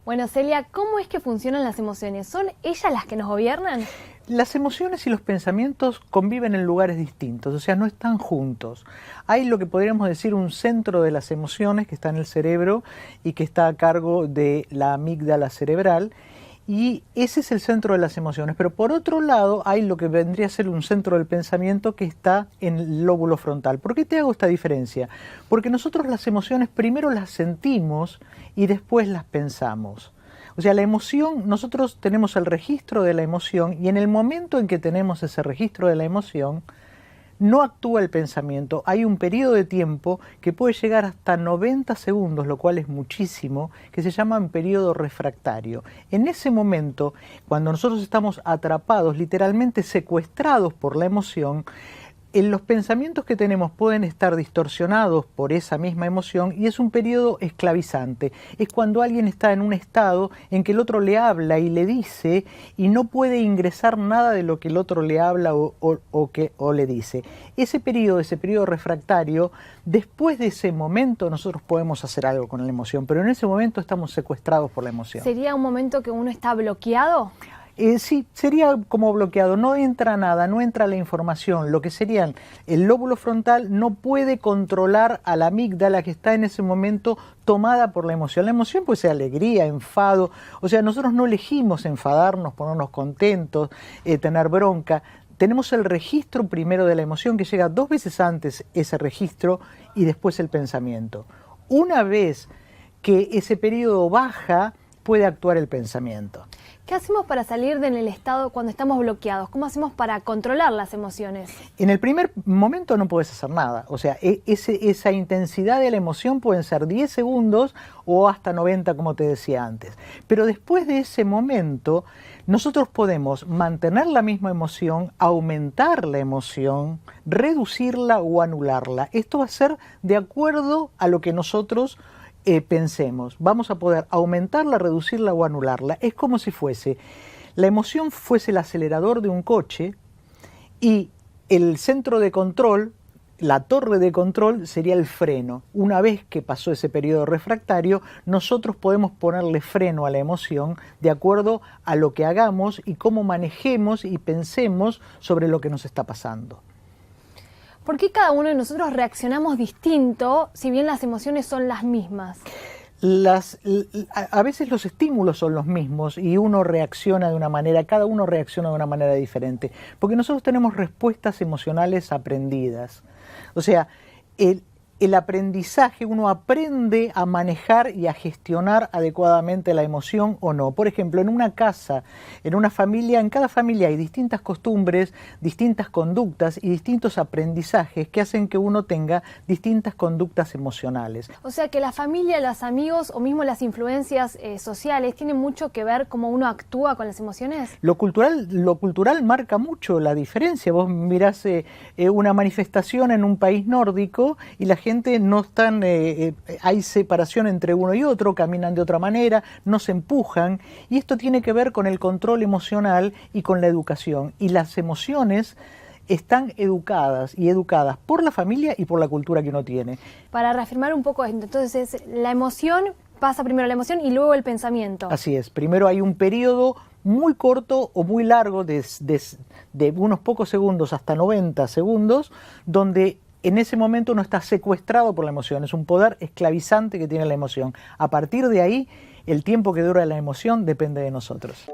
Bueno, Celia, ¿cómo es que funcionan las emociones? ¿Son ellas las que nos gobiernan? Las emociones y los pensamientos conviven en lugares distintos, o sea, no están juntos. Hay lo que podríamos decir un centro de las emociones que está en el cerebro y que está a cargo de la amígdala cerebral, y ese es el centro de las emociones. Pero por otro lado hay lo que vendría a ser un centro del pensamiento que está en el lóbulo frontal. ¿Por qué te hago esta diferencia? Porque nosotros las emociones primero las sentimos y después las pensamos. O sea, la emoción, nosotros tenemos el registro de la emoción y en el momento en que tenemos ese registro de la emoción, no actúa el pensamiento. Hay un periodo de tiempo que puede llegar hasta 90 segundos, lo cual es muchísimo, que se llama un periodo refractario. En ese momento, cuando nosotros estamos atrapados, literalmente secuestrados por la emoción, los pensamientos que tenemos pueden estar distorsionados por esa misma emoción y es un periodo esclavizante. Es cuando alguien está en un estado en que el otro le habla y le dice y no puede ingresar nada de lo que el otro le habla o le dice. Ese periodo refractario, después de ese momento nosotros podemos hacer algo con la emoción, pero en ese momento estamos secuestrados por la emoción. ¿Sería un momento que uno está bloqueado? Sí, sería como bloqueado, no entra nada, no entra la información. Lo que sería el lóbulo frontal no puede controlar a la amígdala que está en ese momento tomada por la emoción. La emoción puede ser alegría, enfado, o sea, nosotros no elegimos enfadarnos, ponernos contentos, tener bronca. Tenemos el registro primero de la emoción que llega 2 veces antes ese registro y después el pensamiento. Una vez que ese periodo baja, puede actuar el pensamiento. ¿Qué hacemos para salir del estado cuando estamos bloqueados? ¿Cómo hacemos para controlar las emociones? En el primer momento no puedes hacer nada. O sea, esa intensidad de la emoción pueden ser 10 segundos o hasta 90, como te decía antes. Pero después de ese momento, nosotros podemos mantener la misma emoción, aumentar la emoción, reducirla o anularla. Esto va a ser de acuerdo a lo que nosotros pensemos. Vamos a poder aumentarla, reducirla o anularla. Es como si la emoción fuese el acelerador de un coche y el centro de control, la torre de control, sería el freno. Una vez que pasó ese periodo refractario, nosotros podemos ponerle freno a la emoción de acuerdo a lo que hagamos y cómo manejemos y pensemos sobre lo que nos está pasando. ¿Por qué cada uno de nosotros reaccionamos distinto si bien las emociones son las mismas? A veces los estímulos son los mismos y uno reacciona de una manera, cada uno reacciona de una manera diferente, porque nosotros tenemos respuestas emocionales aprendidas. O sea, el aprendizaje, uno aprende a manejar y a gestionar adecuadamente la emoción o no. Por ejemplo, en una casa, en una familia, en cada familia hay distintas costumbres, distintas conductas y distintos aprendizajes que hacen que uno tenga distintas conductas emocionales. O sea que la familia, los amigos o mismo las influencias sociales tienen mucho que ver cómo uno actúa con las emociones. Lo cultural marca mucho la diferencia. Vos mirás una manifestación en un país nórdico y la gente no están, hay separación entre uno y otro, caminan de otra manera, no se empujan, y esto tiene que ver con el control emocional y con la educación. Y las emociones están educadas por la familia y por la cultura que uno tiene. Para reafirmar un poco esto, entonces la emoción, pasa primero la emoción y luego el pensamiento. Así es, primero hay un periodo muy corto o muy largo de unos pocos segundos hasta 90 segundos, donde en ese momento uno está secuestrado por la emoción, es un poder esclavizante que tiene la emoción. A partir de ahí, el tiempo que dura la emoción depende de nosotros.